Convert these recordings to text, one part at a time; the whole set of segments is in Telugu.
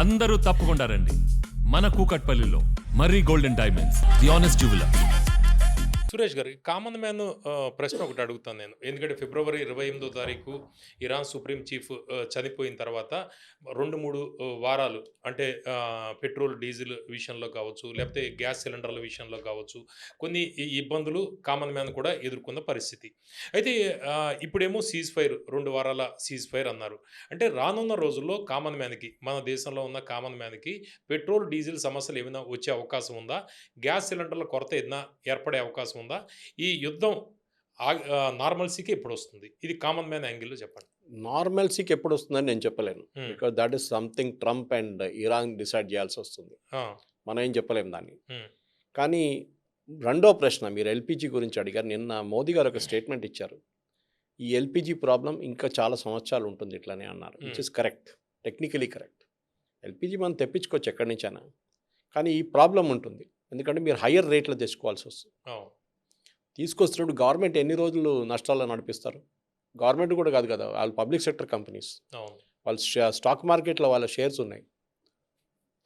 అందరూ తప్పకుండా రండి. మన కూకట్పల్లిలో Marri golden diamonds, the honest jeweller. Suresh garu, common man ప్రశ్న ఒకటి అడుగుతాను నేను. ఎందుకంటే ఫిబ్రవరి 28వ తారీఖు ఇరాన్ సుప్రీం చీఫ్ చనిపోయిన తర్వాత 2-3 వారాలు అంటే పెట్రోల్ డీజిల్ విషయంలో కావచ్చు, లేకపోతే గ్యాస్ సిలిండర్ల విషయంలో కావచ్చు, కొన్ని ఇబ్బందులు కామన్ మ్యాన్ కూడా ఎదుర్కొన్న పరిస్థితి. అయితే ఇప్పుడేమో సీజ్ ఫైర్, 2 వారాల సీజ్ ఫైర్ అన్నారు. అంటే రానున్న రోజుల్లో కామన్ మ్యాన్కి, మన దేశంలో ఉన్న కామన్ మ్యాన్కి పెట్రోల్ డీజిల్ సమస్యలు ఏమైనా వచ్చే అవకాశం ఉందా? గ్యాస్ సిలిండర్ల కొరత ఏదైనా ఏర్పడే అవకాశం ఉందా? ఈ యుద్ధం నార్మల్సీకి ఎప్పుడు వస్తుంది? ఇది కామన్ మ్యాన్ యాంగిల్లో చెప్పండి. నార్మల్సీకి ఎప్పుడు వస్తుందని నేను చెప్పలేను. Because that is something Trump and Iran decide చేయాల్సి వస్తుంది. మనం ఏం చెప్పలేము దాన్ని. కానీ రెండో ప్రశ్న, మీరు ఎల్పిజి గురించి అడిగారు. నిన్న మోదీ గారు ఒక స్టేట్మెంట్ ఇచ్చారు. ఈ ఎల్పిజి ప్రాబ్లం ఇంకా చాలా సంవత్సరాలు ఉంటుంది ఇట్లానే అన్నారు. Which is correct, technically correct. LPG మనం తెప్పించుకోవచ్చు ఎక్కడి నుంచైనా, కానీ ఈ ప్రాబ్లం ఉంటుంది. ఎందుకంటే మీరు హయ్యర్ రేట్లో తెచ్చుకోవాల్సి వస్తుంది. తీసుకొస్తున్నప్పుడు గవర్నమెంట్ ఎన్ని రోజులు నష్టాల్లో నడిపిస్తారు? గవర్నమెంట్ కూడా కాదు కదా, వాళ్ళు పబ్లిక్ సెక్టర్ కంపెనీస్. వాళ్ళు స్టాక్ మార్కెట్లో వాళ్ళ షేర్స్ ఉన్నాయి.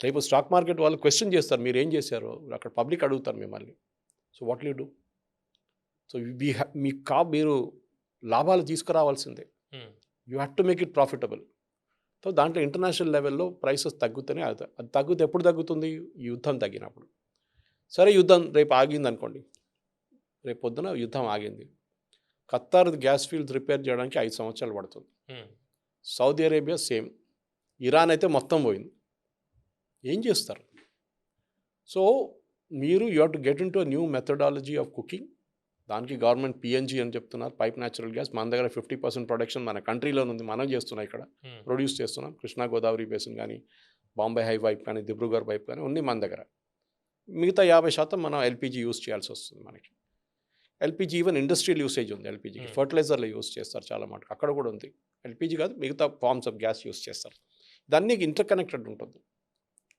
రేపు స్టాక్ మార్కెట్ వాళ్ళు క్వశ్చన్ చేస్తారు, మీరు ఏం చేశారు, అక్కడ పబ్లిక్ అడుగుతారు మిమ్మల్ని. So what you do? So మీరు లాభాలు తీసుకురావాల్సిందే. You have to make it profitable. So దాంట్లో ఇంటర్నేషనల్ లెవెల్లో ప్రైసెస్ తగ్గుతూనే అవుతాయి. అది తగ్గితే ఎప్పుడు తగ్గుతుంది? యుద్ధం తగ్గినప్పుడు. సరే, యుద్ధం రేపు ఆగింది అనుకోండి, రేపు పొద్దున యుద్ధం ఆగింది, ఖతార్ గ్యాస్ ఫీల్డ్స్ రిపేర్ చేయడానికి 5 సంవత్సరాలు పడుతుంది. Saudi Arabia same. ఇరాన్ అయితే మొత్తం పోయింది. ఏం చేస్తారు? సో మీరు you have to get in to new methodology of cooking. దానికి గవర్నమెంట్ పిఎన్జీ అని చెప్తున్నారు, పైప్ న్యాచురల్ గ్యాస్. మన దగ్గర 50% ప్రొడక్షన్ మన కంట్రీలో ఉంది, మనం చేస్తున్నాం, ఇక్కడ ప్రొడ్యూస్ చేస్తున్నాం. కృష్ణా గోదావరి బేసిన్ కానీ, బాంబే హై పైప్ కానీ, దిబ్రూగఢ్ పైప్ కానీ ఉంది మన దగ్గర. మిగతా 50% మనం ఎల్పిజి యూస్ చేయాల్సి వస్తుంది. మనకి ఎల్పిజి ఈవెన్ ఇండస్ట్రియల్ యూసేజ్ ఉంది. ఎల్పిజికి ఫర్టిలైజర్లో యూస్ చేస్తారు చాలా మటుకు, అక్కడ కూడా ఉంది. ఎల్పిజి కాదు, మిగతా ఫార్మ్స్ ఆఫ్ గ్యాస్ యూస్ చేస్తారు. దాన్ని ఇంటర్ కనెక్టెడ్ ఉంటుంది.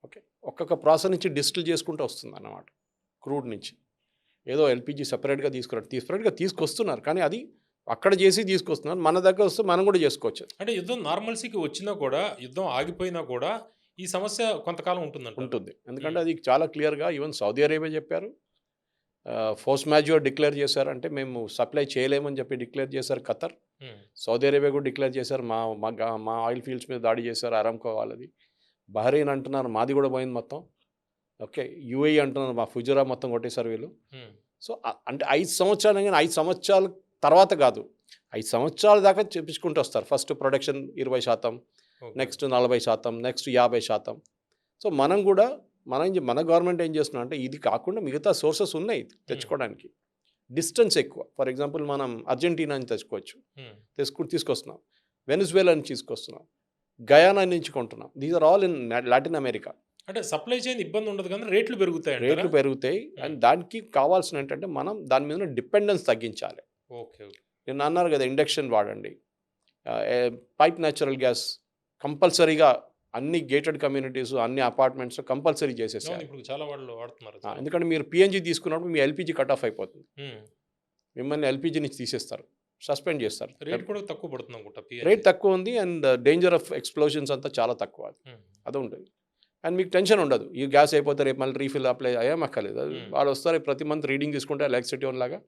ఓకే, ఒక్కొక్క ప్రాసెస్ నుంచి డిస్టిల్ చేసుకుంటూ వస్తుంది అన్నమాట. క్రూడ్ నుంచి ఏదో ఎల్పిజి సపరేట్గా తీసుకొస్తున్నారు, కానీ అది అక్కడ చేసి తీసుకొస్తున్నారు. మన దగ్గర వస్తే మనం కూడా చేసుకోవచ్చు. అంటే యుద్ధం నార్మల్సీకి వచ్చినా కూడా, యుద్ధం ఆగిపోయినా కూడా ఈ సమస్య కొంతకాలం ఉంటుంది. ఎందుకంటే అది చాలా క్లియర్గా ఈవెన్ సౌదీ అరేబియా చెప్పారు. ఫోర్స్ మ్యాజ్యూర్ డిక్లేర్ చేశారు. అంటే మేము సప్లై చేయలేమని చెప్పి డిక్లేర్ చేశారు ఖతర్. సౌదీ అరేబియా కూడా డిక్లేర్ చేశారు, మా ఆయిల్ ఫీల్డ్స్ మీద దాడి చేశారు అరామ్కో వాళ్ళది. బహ్రెయిన్ అంటున్నారు మాది కూడా పోయింది మొత్తం. ఓకే, యూఏఈ అంటున్నారు మా ఫుజరా మొత్తం కొట్టేశారు వీళ్ళు. సో అంటే 5 సంవత్సరాలు, కానీ 5 సంవత్సరాల తర్వాత కాదు, 5 సంవత్సరాల దాకా చెప్పించుకుంటూ వస్తారు. First production 20%, next 40%, next 50%. So మనం కూడా మన గవర్నమెంట్ ఏం చేస్తున్నాం అంటే, ఇది కాకుండా మిగతా సోర్సెస్ ఉన్నాయి తెచ్చుకోవడానికి. డిస్టెన్స్ ఎక్కువ. ఫర్ ఎగ్జాంపుల్ మనం అర్జెంటీనా నుంచి తీసుకొస్తున్నాం, వెనిజువేలా నుంచి తీసుకొస్తున్నాం, గయానా నుంచి కొంటున్నాం. These are all in Latin America. అంటే సప్లై చైన్ ఇబ్బంది ఉండదు, కానీ రేట్లు పెరుగుతాయి. అండ్ దానికి కావాల్సిన ఏంటంటే మనం దాని మీద డిపెండెన్స్ తగ్గించాలి. ఓకే, నేను అన్నారు కదా, ఇండక్షన్ వాడండి, పైప్ న్యాచురల్ గ్యాస్ కంపల్సరీగా అన్ని గేటెడ్ కమ్యూనిటీస్, అన్ని అపార్ట్మెంట్స్ కంపల్సరీ చేసేసారు. చాలా వాళ్ళు వాడుతున్నారు. ఎందుకంటే మీరు పిఎన్జీ తీసుకున్నప్పుడు మీ ఎల్పిజి కట్ ఆఫ్ అయిపోతుంది, మిమ్మల్ని ఎల్పిజి నుంచి తీసేస్తారు, సస్పెండ్ చేస్తారు. రేట్ కూడా తక్కువ పడుతుంది అనుకుంటా. రేట్ తక్కువ ఉంది, అండ్ డేంజర్ ఆఫ్ ఎక్స్ప్లోజన్స్ అంతా చాలా తక్కువ. అది ఉంటుంది. అండ్ మీకు టెన్షన్ ఉండదు, ఈ గ్యాస్ అయిపోతే రేపు మళ్ళీ రీఫిల్ అప్లై అయ్యామక్కర్లేదు. వాళ్ళు వస్తారు, ప్రతి మంత్ రీడింగ్ తీసుకుంటే ఎలక్ట్రిసిటీ లాగా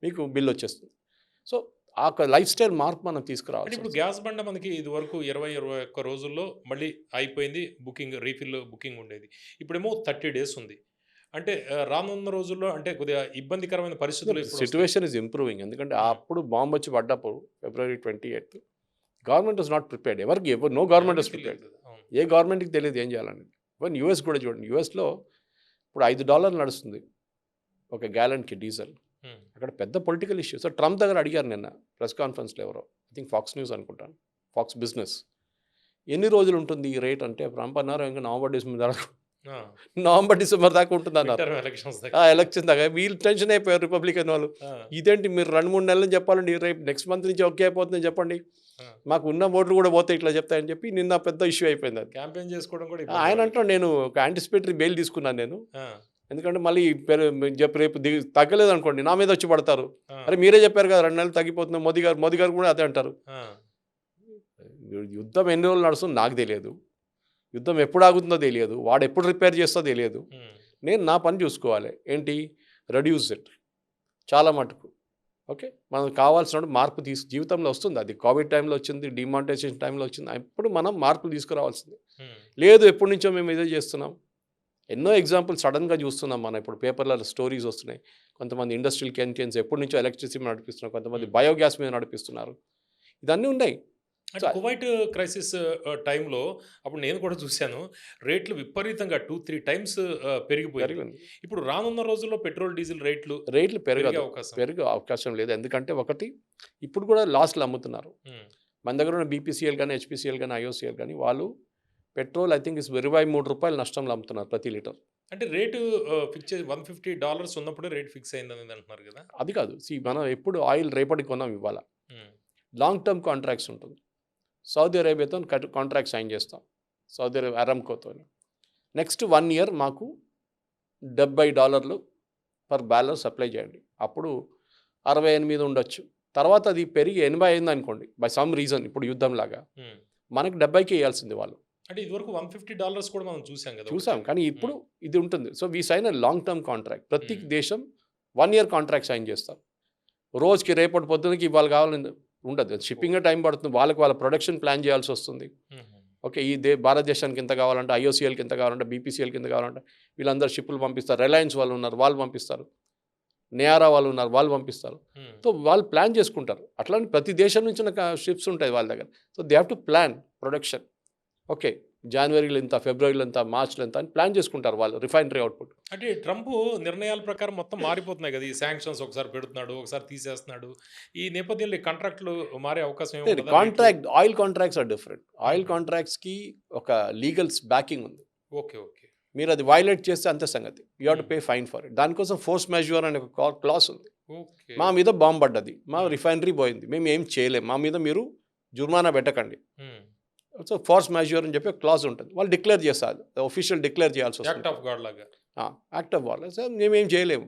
మీకు బిల్ వచ్చేస్తుంది. సో ఆ లైఫ్ స్టైల్ మార్పు మనం తీసుకురావాలి. ఇప్పుడు గ్యాస్ బండ మనకి ఇది వరకు 20-21 రోజుల్లో మళ్ళీ అయిపోయింది బుకింగ్, రీఫిల్ బుకింగ్ ఉండేది. ఇప్పుడేమో 30 days ఉంది. అంటే రానున్న రోజుల్లో అంటే కొద్దిగా ఇబ్బందికరమైన పరిస్థితులు. Situation is improving. ఎందుకంటే అప్పుడు బాంబు వచ్చి పడ్డప్పుడు February 28th government is not prepared. No government is prepared. ఏ గవర్నమెంట్కి తెలియదు ఏం చేయాలని. ఈవెన్ యూఎస్ కూడా చూడండి, యూఎస్లో ఇప్పుడు $5 నడుస్తుంది ఒక గ్యాలన్కి డీజిల్. అక్కడ పెద్ద పొలిటికల్ ఇష్యూ. సో ట్రంప్ దగ్గర అడిగారు నిన్న ప్రెస్ కాన్ఫరెన్స్లో ఎవరో, ఐ థింక్ ఫాక్స్ న్యూస్ అనుకుంటాను, ఫాక్స్ బిజినెస్, ఎన్ని రోజులు ఉంటుంది ఈ రేట్ అంటే ట్రంప్ అన్నారు ఇంకా నవంబర్ డిసెంబర్ దాకా ఉంటుంది అన్నారు. ఎలక్షన్ దాకా వీళ్ళు టెన్షన్ అయిపోయారు రిపబ్లికన్ వాళ్ళు. ఇదేంటి మీరు 2-3 నెలలు చెప్పాలండి, రేపు నెక్స్ట్ మంత్ నుంచి ఓకే అయిపోతుందని చెప్పండి, మాకు ఉన్న ఓట్లు కూడా పోతే ఇట్లా చెప్తాయని చెప్పి నిన్న పెద్ద ఇష్యూ అయిపోయింది. అది క్యాంపెయిన్ చేసుకోవడం కూడా ఆయన అంటున్నాడు, నేను ఒక యాంటిసిపేటరీ బెయిల్ తీసుకున్నాను నేను, ఎందుకంటే మళ్ళీ రేపు తగ్గలేదు అనుకోండి నా మీద వచ్చి పడతారు, అరే మీరే చెప్పారు కదా 2 నెలలు తగ్గిపోతుంది. మోదీ గారు కూడా అదే అంటారు. యుద్ధం ఎన్ని రోజులు నడుస్తుంది నాకు తెలియదు, యుద్ధం ఎప్పుడు ఆగుతుందో తెలియదు, వాడు ఎప్పుడు రిపేర్ చేస్తుందో తెలియదు. నేను నా పని చూసుకోవాలి. ఏంటి? రెడ్యూస్ ఇట్ చాలా మటుకు. ఓకే, మనకు కావాల్సిన మార్పు జీవితంలో వస్తుంది. అది కోవిడ్ టైంలో వచ్చింది, డిమానిటైజేషన్ టైంలో వచ్చింది. ఇప్పుడు మనం మార్పులు తీసుకురావాల్సింది. లేదు ఎప్పటి నుంచో మేము ఇదే చేస్తున్నాం. ఎన్నో ఎగ్జాంపుల్ సడన్గా చూస్తున్నాం. మనం ఇప్పుడు పేపర్లలో స్టోరీస్ వస్తున్నాయి. కొంతమంది ఇండస్ట్రియల్ కెమికల్స్ ఎప్పటి నుంచో ఎలక్ట్రిసిటీ నడిపిస్తున్నారు, కొంతమంది బయోగ్యాస్ మీద నడిపిస్తున్నారు. ఇదన్నీ ఉన్నాయి. అంటే కువైట్ క్రైసిస్ టైంలో అప్పుడు నేను కూడా చూశాను, రేట్లు విపరీతంగా 2-3 టైమ్స్ పెరిగిపోయాయి. ఇప్పుడు రానున్న రోజుల్లో పెట్రోల్ డీజిల్ రేట్లు పెరిగే అవకాశం లేదు. ఎందుకంటే ఒకటి, ఇప్పుడు కూడా లాస్ట్లు అమ్ముతున్నారు. మన దగ్గర ఉన్న బీపీసీఎల్ కానీ, హెచ్పీసీఎల్ కానీ, ఐఓసీఎల్ కానీ వాళ్ళు పెట్రోల్ ఐ థింక్ $23 నష్టంలో అమ్ముతున్నారు ప్రతి లీటర్. అంటే రేటు ఫిక్స్ చేసి $150 ఉన్నప్పుడే రేట్ ఫిక్స్ అయింది అంటున్నారు కదా. అది కాదు, మనం ఎప్పుడు ఆయిల్ రేపటి కొన్నాం ఇవ్వాల. లాంగ్ టర్మ్ కాంట్రాక్ట్స్ ఉంటుంది. సౌదీ అరేబియాతో కాంట్రాక్ట్ సైన్ చేస్తాం, సౌదీ అరామ్కోతో. నెక్స్ట్ 1 year మాకు $70 పర్ బ్యాలర్ సప్లై చేయండి. అప్పుడు 68 ఉండొచ్చు. తర్వాత అది పెరిగి 80 అయింది అనుకోండి బై సమ్ రీజన్, ఇప్పుడు యుద్ధం లాగా, మనకి 70కి వేయాల్సింది వాళ్ళు. అంటే ఇదివరకు $150 కూడా మనం చూసాం కానీ ఇప్పుడు ఇది ఉంటుంది. So we sign a long term contract. ప్రతి దేశం 1 year కాంట్రాక్ట్ సైన్ చేస్తారు. రోజుకి రేపటి పొద్దునకి ఇవాళ కావాలని ఉండదు. షిప్పింగ్ టైం పడుతుంది, వాళ్ళ ప్రొడక్షన్ ప్లాన్ చేయాల్సి వస్తుంది. ఓకే, భారతదేశానికి ఎంత కావాలంటే, ఐఓసీఎల్కి ఎంత కావాలంటే, బీపీసీఎల్కి ఎంత కావాలంటే వీళ్ళందరూ షిప్పులు పంపిస్తారు. రిలయన్స్ వాళ్ళు ఉన్నారు, వాళ్ళు పంపిస్తారు. నేయారా వాళ్ళు ఉన్నారు, వాళ్ళు పంపిస్తారు. సో వాళ్ళు ప్లాన్ చేసుకుంటారు. అట్లానే ప్రతి దేశం నుంచి షిప్స్ ఉంటాయి వాళ్ళ దగ్గర. So they have to plan production. Okay, జనవరిలో ఎంత, ఫిబ్రవరిలో ఎంత, మార్చ్లో ఎంత అని ప్లాన్ చేసుకుంటారు వాళ్ళు రిఫైనరీ అవుట్పుట్. అంటే ట్రంప్ నిర్ణయాల ప్రకారం మొత్తం మారిపోతున్నాయి కదా. ఈ శాంక్షన్స్ ఒకసారి పెడుతున్నాడు, ఒకసారి తీసేస్తున్నాడు. ఈ నేపథ్యంలో కాంట్రాక్ట్లు మారే అవకాశం ఏమి? Oil contracts are different. Oil కాంట్రాక్ట్స్కి ఒక లీగల్స్ బ్యాకింగ్ ఉంది. ఓకే ఓకే, మీరు అది వైలేట్ చేస్తే అంతే సంగతి. You have to pay fine for it. దానికోసం ఫోర్స్ మెజూర్ అనే ఒక క్లాస్ ఉంది. మా మీద బాంబు పడ్డది, మా రిఫైనరీ పోయింది, మేము ఏం చేయలేము, మా మీద మీరు జుర్మానా పెట్టకండి. సో ఫోర్స్ మెజూర్ అని చెప్పి ఒక క్లాజ్ ఉంటుంది. వాళ్ళు డిక్లేర్ చేస్తారు, ఒఫీషియల్ డిక్లేర్ చేయాల్సి వస్తుంది. యాక్ట్ ఆఫ్ గాడ్ లాగా. Act of war. సార్ మేమేం చేయలేము,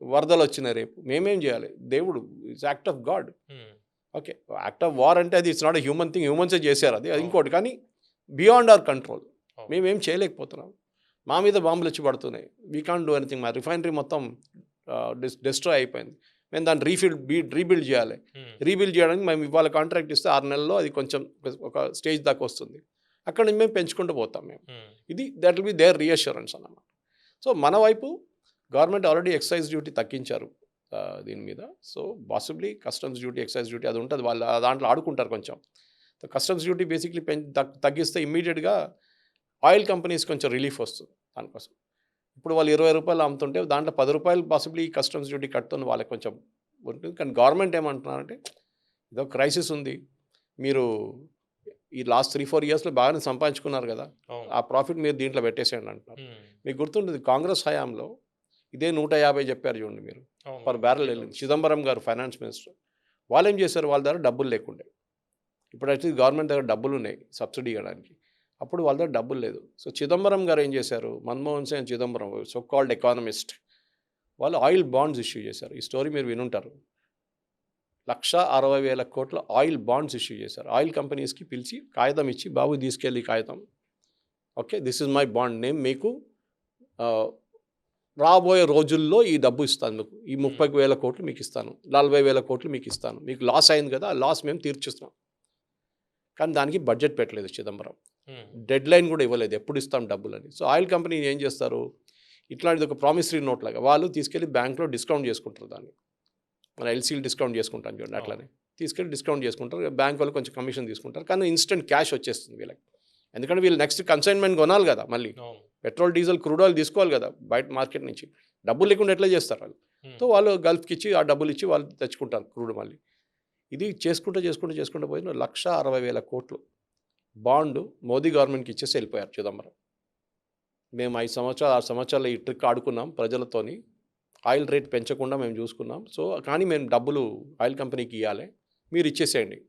వరదలు వచ్చినాయి రేపు, మేమేం చేయాలి? దేవుడు it's act of God. Okay, act of war అంటే అది it's not a human thing, హ్యూమన్సే చేశారు అది ఇంకోటి. కానీ బియాండ్ అవర్ కంట్రోల్, మేమేం చేయలేకపోతున్నాం. మా మీద బాంబులు వచ్చి పడుతున్నాయి, వీ కాంట్ డూ ఎనీథింగ్. మా రిఫైనరీ మొత్తం డిస్ట్రాయ్ అయిపోయింది, మేము దాన్ని రీబిల్డ్ చేయాలి. రీబిల్డ్ చేయడానికి మేము ఇవాళ కాంట్రాక్ట్ ఇస్తే 6 నెలల్లో అది కొంచెం ఒక స్టేజ్ దాకా వస్తుంది. అక్కడ నుంచి మేము పెంచుకుంటూ పోతాం మేము. ఇది that will be there reassurance అన్నమాట. సో మన వైపు గవర్నమెంట్ ఆల్రెడీ ఎక్సైజ్ డ్యూటీ తగ్గించారు దీని మీద. So possibly customs duty, excise duty అది ఉంటుంది, వాళ్ళు దాంట్లో ఆడుకుంటారు కొంచెం. సో కస్టమ్స్ డ్యూటీ బేసిక్లీ తగ్గిస్తే ఇమ్మీడియట్గా ఆయిల్ కంపెనీస్ కొంచెం రిలీఫ్ వస్తుంది దానికోసం. ఇప్పుడు వాళ్ళు $20 అమ్ముతుంటే దాంట్లో $10 పాసిబ్లీ కస్టమ్స్ డ్యూటీ కట్టుతుంది, వాళ్ళకి కొంచెం ఉంటుంది. కానీ గవర్నమెంట్ ఏమంటున్నారంటే, ఇదో క్రైసిస్ ఉంది, మీరు ఈ లాస్ట్ 3-4 yearsలో బాగానే సంపాదించుకున్నారు కదా, ఆ ప్రాఫిట్ మీరు దీంట్లో పెట్టేసేయండి అంటున్నారు. మీకు గుర్తుంటుంది కాంగ్రెస్ హయాంలో ఇదే 150 చెప్పారు చూడండి మీరు పర్ బ్యారెల్ వెళ్ళింది. చిదంబరం గారు ఫైనాన్స్ మినిస్టర్, వాళ్ళు ఏం చేశారు, వాళ్ళ దగ్గర డబ్బులు లేకుండే. ఇప్పుడైతే గవర్నమెంట్ దగ్గర డబ్బులు ఉన్నాయి సబ్సిడీ ఇవ్వడానికి, అప్పుడు వాళ్ళ దగ్గర డబ్బులు లేదు. సో చిదంబరం గారు ఏం చేశారు, Manmohan Singh Chidambaram, so called economist, వాళ్ళు ఆయిల్ బాండ్స్ ఇష్యూ చేశారు. ఈ స్టోరీ మీరు వినుంటారు. 1,60,000 కోట్ల ఆయిల్ బాండ్స్ ఇష్యూ చేశారు. ఆయిల్ కంపెనీస్కి పిలిచి కాగితం ఇచ్చి, బాబు తీసుకెళ్ళి కాగితం, okay this is my bond name, మీకు రాబోయే రోజుల్లో ఈ డబ్బు ఇస్తాను, మీకు ఈ 30,000 కోట్లు మీకు ఇస్తాను, 40,000 కోట్లు మీకు ఇస్తాను, మీకు లాస్ అయింది కదా, ఆ లాస్ మేము తీర్చిస్తున్నాం. కానీ దానికి బడ్జెట్ పెట్టలేదు చిదంబరం, డెడ్ లైన్ కూడా ఇవ్వలేదు, ఎప్పుడు ఇస్తాం డబ్బులు అని. సో ఆయిల్ కంపెనీ ఏం చేస్తారు, ఇట్లాంటిది ఒక ప్రామిసరీ నోట్ లాగా వాళ్ళు తీసుకెళ్ళి బ్యాంక్లో డిస్కౌంట్ చేసుకుంటారు. దాన్ని మన ఎల్సీలు డిస్కౌంట్ చేసుకుంటాం చూడండి, అట్లానే తీసుకెళ్ళి డిస్కౌంట్ చేసుకుంటారు. బ్యాంక్ వాళ్ళు కొంచెం కమిషన్ తీసుకుంటారు, కానీ ఇన్స్టెంట్ క్యాష్ వచ్చేస్తుంది వీళ్ళకి. ఎందుకంటే వీళ్ళు నెక్స్ట్ కన్సైన్మెంట్ కొనాలి కదా, మళ్ళీ పెట్రోల్ డీజిల్ క్రూడ్ ఆయిల్ తీసుకోవాలి కదా బయట మార్కెట్ నుంచి. డబ్బులు లేకుండా ఎట్లా చేస్తారు వాళ్ళు? సో వాళ్ళు గల్ఫ్కి ఇచ్చి ఆ డబ్బులు ఇచ్చి వాళ్ళు తెచ్చుకుంటారు క్రూడ్. మళ్ళీ ఇది చేసుకుంటూ పోయిన 1,60,000 కోట్లు బాండ్ మోదీ గవర్నమెంట్కి ఇచ్చేసి వెళ్ళిపోయారు చిదంబరం. మేము 5 సంవత్సరాలు 6 సంవత్సరాలు ఈ ట్రిక్ ఆడుకున్నాం ప్రజలతోని, ఆయిల్ రేట్ పెంచకుండా మేము చూసుకున్నాం. సో కానీ మేము డబ్బులు ఆయిల్ కంపెనీకి ఇవ్వాలి, మీరు ఇచ్చేసేయండి.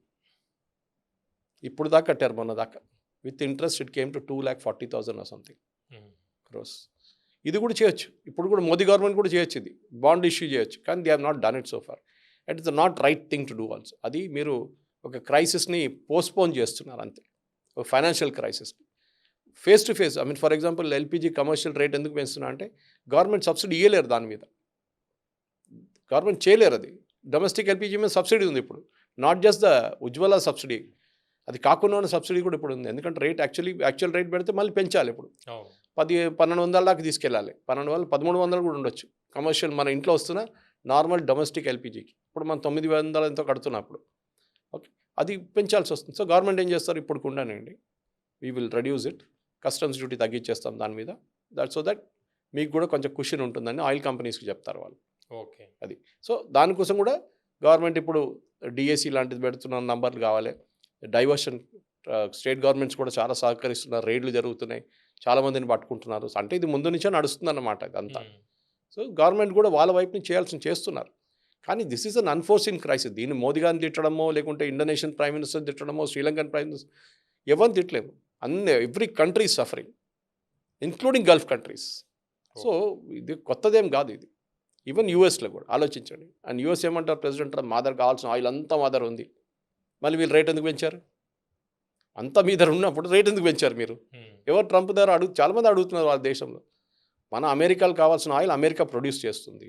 ఇప్పుడు దాకా కట్టారు, మొన్న దాకా with interest it came to 2,40,000 or something crores. ఇది కూడా చేయొచ్చు, ఇప్పుడు కూడా మోదీ గవర్నమెంట్ కూడా చేయొచ్చు, ఇది బాండ్ ఇష్యూ చేయొచ్చు. కానీ they have not done it so far. It is not right thing to do also. అది మీరు ఒక క్రైసిస్ని పోస్ట్పోన్ చేస్తున్నారు అంతే, ఒక ఫైనాన్షియల్ క్రైసిస్ని. Face to face, I mean for example LPG commercial rate ఎందుకు పెంచుతున్నా అంటే గవర్నమెంట్ సబ్సిడీ ఇవ్వలేరు దాని మీద, గవర్నమెంట్ చేయలేరు. అది డొమెస్టిక్ ఎల్పిజి మీద సబ్సిడీ ఉంది ఇప్పుడు, not just the Ujjwala subsidy, అది కాకుండా ఉన్న సబ్సిడీ కూడా ఇప్పుడు ఉంది. ఎందుకంటే రేట్ యాక్చువల్ రేట్ పెడితే మళ్ళీ పెంచాలి. ఇప్పుడు 1200 దాకా తీసుకెళ్ళాలి, 1200 1300 కూడా ఉండొచ్చు కమర్షియల్ మన ఇంట్లో వస్తున్న నార్మల్ డొమెస్టిక్ ఎల్పిజికి. ఇప్పుడు మనం 900 ఎంతో కడుతున్నప్పుడు ఓకే, అది పెంచాల్సి వస్తుంది. సో గవర్నమెంట్ ఏం చేస్తారు, ఇప్పుడు ఉండానండి we will reduce it, customs duty తగ్గించేస్తాం దాని మీద, సో దట్ మీకు కూడా కొంచెం కుషన్ ఉంటుందని ఆయిల్ కంపెనీస్కి చెప్తారు వాళ్ళు. ఓకే, అది సో దానికోసం కూడా గవర్నమెంట్ ఇప్పుడు డిఎస్సి లాంటిది పెడుతున్న నంబర్లు కావాలి, డైవర్షన్ స్టేట్ గవర్నమెంట్స్ కూడా చాలా సహకరిస్తున్నారు, రైడ్లు జరుగుతున్నాయి, చాలామందిని పట్టుకుంటున్నారు. అంటే ఇది ముందు నుంచే నడుస్తుందన్నమాట ఇదంతా. సో గవర్నమెంట్ కూడా వాళ్ళ వైపు నుంచి చేస్తున్నారు. కానీ this is an unforeseen crisis. దీన్ని మోదీ గారిని తిట్టడమో, లేకుంటే ఇండోనేషియన్ ప్రైమ్ మినిస్టర్ తిట్టడమో, శ్రీలంకన్ ప్రైమ్ మినిస్టర్ ఎవరిని తిట్టలేము. Every country is suffering, including Gulf countries. So ఇది కొత్తదేం కాదు ఇది. ఈవెన్ యూఎస్లో కూడా ఆలోచించండి. అండ్ యూఎస్ ఏమంటారు, ప్రెసిడెంట్ మా దగ్గర కావాల్సిన ఆయిల్ అంతా మా దగ్గర ఉంది, మళ్ళీ వీళ్ళు రేట్ ఎందుకు పెంచారు? అంతా మీ దగ్గర ఉన్నప్పుడు రేట్ ఎందుకు పెంచారు మీరు? ఎవరు ట్రంప్ దగ్గర చాలామంది అడుగుతున్నారు వాళ్ళ దేశంలో. మన అమెరికాలో కావాల్సిన ఆయిల్ అమెరికా ప్రొడ్యూస్ చేస్తుంది,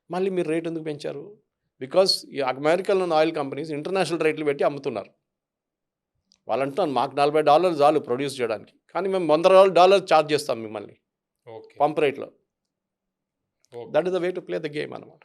మళ్ళీ మీరు రేట్ ఎందుకు పెంచారు? బికాస్ ఈ అమెరికాలో ఉన్న ఆయిల్ కంపెనీస్ ఇంటర్నేషనల్ రేట్లు పెట్టి అమ్ముతున్నారు. వాళ్ళు అంటున్నారు మాకు $40 చాలు ప్రొడ్యూస్ చేయడానికి, కానీ మేము $100 ఛార్జ్ చేస్తాం మిమ్మల్ని పంప్ రేట్లో. That is the way to play the game అన్నమాట.